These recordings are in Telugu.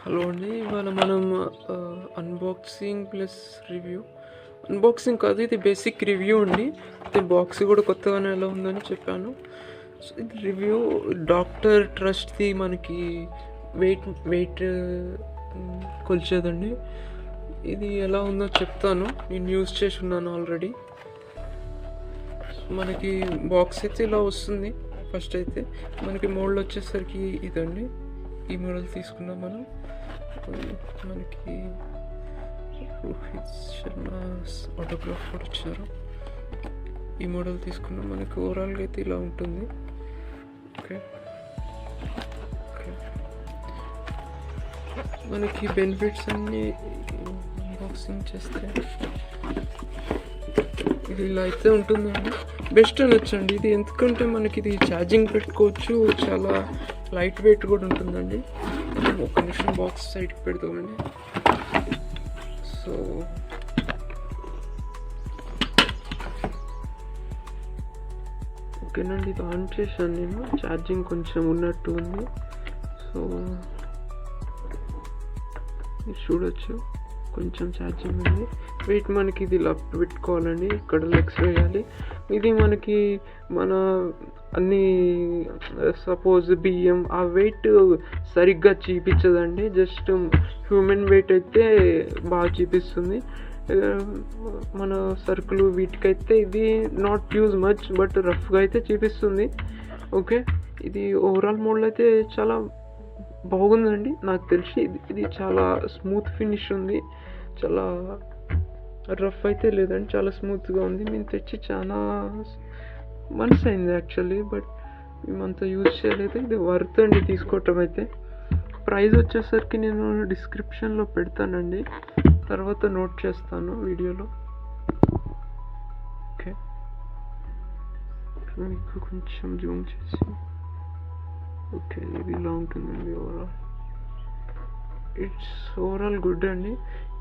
హలో అండి. ఇవాళ మనం అన్బాక్సింగ్ ప్లస్ రివ్యూ. అన్బాక్సింగ్ కాదు, ఇది బేసిక్ రివ్యూ అండి. అయితే బాక్స్ కూడా కొత్తగానే ఎలా ఉందని చెప్పాను. సో ఇది రివ్యూ. డాక్టర్ ట్రస్ట్ది మనకి వెయిట్ కొలిచేదండి. ఇది ఎలా ఉందో చెప్తాను. నేను యూజ్ చేసి ఉన్నాను ఆల్రెడీ. మనకి బాక్స్ అయితే ఇలా వస్తుంది. ఫస్ట్ అయితే మనకి మోడల్ వచ్చేసరికి ఇదండి. ఈ మోడల్ తీసుకున్నాం మనం. మనకి రోహిత్ శర్మ ఆటోగ్రాఫ్ కూడా ఇచ్చారు. ఈ మోడల్ తీసుకున్నాం. మనకి ఓవరాల్గా అయితే ఇలా ఉంటుంది. ఓకే, మనకి బెనిఫిట్స్ అన్నీ అన్బాక్సింగ్ చేస్తే ఇది ఇలా అయితే ఉంటుందండి. బెస్ట్ అనొచ్చండి ఇది. ఎందుకంటే మనకి ఇది ఛార్జింగ్ పెట్టుకోవచ్చు. చాలా లైట్ వెయిట్ కూడా ఉంటుందండి. ఒక నిమిషం బాక్స్ సైడ్కి పెడతామండి. సో ఓకేనండి, ఇది ఆన్ చేశాను నేను. ఛార్జింగ్ కొంచెం ఉన్నట్టు ఉంది. సో చూడొచ్చు, కొంచెం ఛార్జింగ్ ఉంది. వెయిట్ మనకి ఇది ఇలా పెట్టుకోవాలండి. ఇక్కడ లెగ్స్ వేయాలి. ఇది మనకి మన అన్ని సపోజ్ బియ్యం ఆ వెయిట్ సరిగ్గా చూపించదండి. జస్ట్ హ్యూమన్ వెయిట్ అయితే బాగా చూపిస్తుంది. మన సరుకులు వీటికైతే ఇది నాట్ యూజ్ మచ్, బట్ రఫ్గా అయితే చూపిస్తుంది. ఓకే, ఇది ఓవరాల్ మోడల్ అయితే చాలా బాగుందండి. నాకు తెలిసి ఇది చాలా స్మూత్ ఫినిష్ ఉంది. చాలా రఫ్ అయితే లేదండి, చాలా స్మూత్గా ఉంది. మేము తెచ్చి చాలా మంత్స్ అయింది యాక్చువల్లీ, బట్ మేమంతా యూజ్ చేయలేదు. ఇది వర్త్ అండి తీసుకోవటం అయితే. ప్రైస్ వచ్చేసరికి నేను డిస్క్రిప్షన్లో పెడతానండి, తర్వాత నోట్ చేస్తాను వీడియోలో. ఓకే, మీకు కొంచెం జూమ్ చేసి. ఓకే, ఇది ఇలా ఉంటుందండి ఓవరాల్. ఇట్స్ ఓవరాల్ గుడ్ అండి.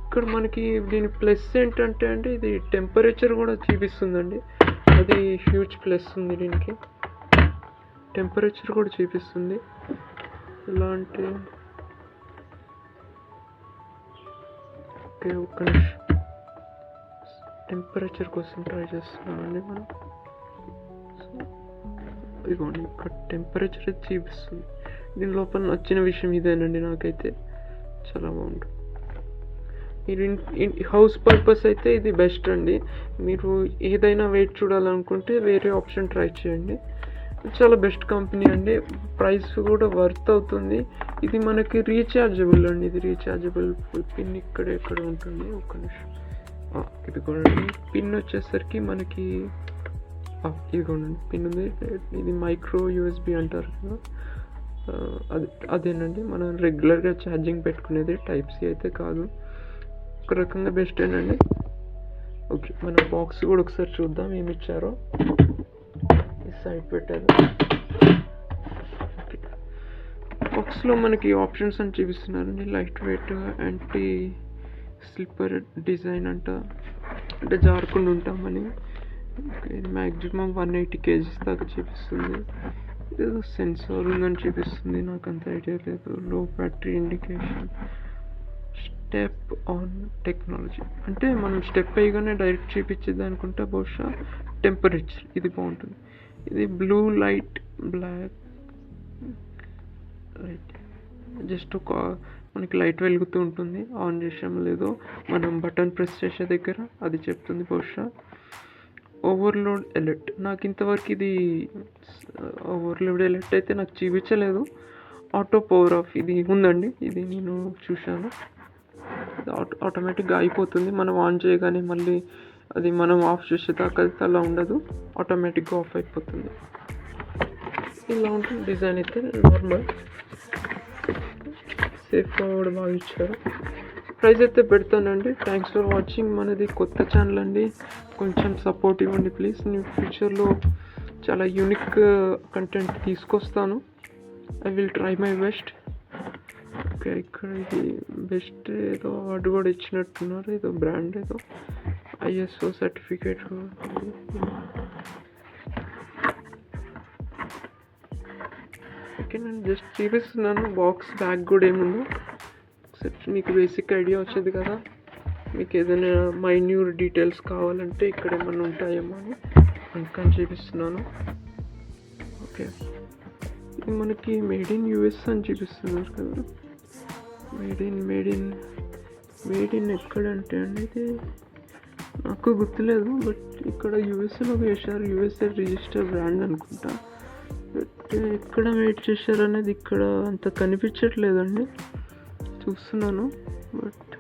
ఇక్కడ మనకి దీని ప్లస్ ఏంటంటే అండి, ఇది టెంపరేచర్ కూడా చూపిస్తుందండి. అది హ్యూజ్ ప్లస్ ఉంది దీనికి. టెంపరేచర్ కూడా చూపిస్తుంది. ఎలా అంటే ఓకే, ఒక్క నిమిషం టెంపరేచర్ కోసం ట్రై చేస్తున్నామండి మనం. ఇదిగోండి, ఇక్కడ టెంపరేచర్ అయితే చూపిస్తుంది. దీని లోపల నచ్చిన విషయం ఇదేనండి. నాకైతే చాలా బాగుంటుంది. మీరు హౌస్ పర్పస్ అయితే ఇది బెస్ట్ అండి. మీరు ఏదైనా వెయిట్ చూడాలనుకుంటే వేరే ఆప్షన్ ట్రై చేయండి. చాలా బెస్ట్ కంపెనీ అండి. ప్రైస్ కూడా వర్త్ అవుతుంది. ఇది మనకి రీఛార్జబుల్ అండి. ఇది రీఛార్జబుల్ పిన్ ఎక్కడ ఉంటుంది. ఒక్క నిమిషం, ఇది కూడా పిన్ వచ్చేసరికి మనకి ఇదిగోండి పిన్ ఉంది. ఇది మైక్రో యూఎస్బి అంటారు కదా, అదేనండి. మనం రెగ్యులర్గా ఛార్జింగ్ పెట్టుకునేది. టైప్ సి అయితే కాదు. ఒక రకంగా బెస్ట్ ఏనండి. ఓకే, మన బాక్స్ కూడా ఒకసారి చూద్దాం ఏమి ఇచ్చారో. ఈ సైడ్ పెట్టారు. బాక్స్లో మనకి ఆప్షన్స్ అని చూపిస్తున్నారండి. Light weight, anti slipper design అంటే జారకుండా ఉంటామని. ఇది మ్యాక్సిమం 180 kgs దాకా చూపిస్తుంది. ఏదో సెన్సార్ ఉందని చూపిస్తుంది, నాకు అంత ఐడియా లేదు. లో battery indication. Step on technology అంటే మనం స్టెప్ అయ్యగానే డైరెక్ట్ చూపించేది అనుకుంటే బహుశా టెంపరేచర్ ఇది బాగుంటుంది. ఇది blue light, black light. Just ఒక మనకి లైట్ వెలుగుతూ ఉంటుంది. ఆన్ చేసాము లేదో మనం బటన్ ప్రెస్ చేసే దగ్గర అది చెప్తుంది బహుశా. ఓవర్లోడ్ అలర్ట్, నాకు ఇంతవరకు ఇది ఓవర్లోడ్ అలర్ట్ అయితే నాకు చూపించలేదు. ఆటో పవర్ ఆఫ్ ఇది ఉందండి. ఇది నేను చూశాను. ఆటోమేటిక్గా అయిపోతుంది. మనం ఆన్ చేయగానే మళ్ళీ అది మనం ఆఫ్ చేసేదాకా అయితే అలా ఉండదు, ఆటోమేటిక్గా ఆఫ్ అయిపోతుంది. ఇలా ఉంటుంది డిజైన్ అయితే. నార్మల్ సేఫ్గా కూడా బాగా ఇచ్చారు. ప్రైస్ అయితే పెడతానండి. Thanks for watching. మనది కొత్త ఛానల్ అండి, కొంచెం సపోర్ట్ ఇవ్వండి ప్లీజ్. నేను ఫ్యూచర్లో చాలా యూనిక్ కంటెంట్ తీసుకొస్తాను. I will try my best. Okay, ఇక్కడ ఇది బెస్ట్ ఏదో అవార్డు కూడా ఇచ్చినట్టున్నారు. ఏదో బ్రాండ్, ఏదో ఐఎస్ఓ సర్టిఫికేట్. ఓకే, నేను జస్ట్ చూపిస్తున్నాను. బాక్స్ బ్యాగ్ కూడా ఏముందో సెట్ మీకు బేసిక్ ఐడియా వచ్చింది కదా. మీకు ఏదైనా మైన్యూర్ డీటెయిల్స్ కావాలంటే ఇక్కడ ఏమన్నా ఉంటాయేమో అని అందుకని చూపిస్తున్నాను. ఓకే, ఇది మనకి మేడ్ ఇన్ యూఎస్ అని చూపిస్తున్నారు కదా. మేడ్ ఇన్ ఎక్కడంటే అనేది నాకు గుర్తులేదు, బట్ ఇక్కడ యూఎస్ఏలో వేశారు. యూఎస్ఏ రిజిస్టర్ బ్రాండ్ అనుకుంటా. బట్ ఎక్కడ మేడ్ చేశారు అనేది ఇక్కడ అంత కనిపించట్లేదండి, చూస్తున్నాను. బట్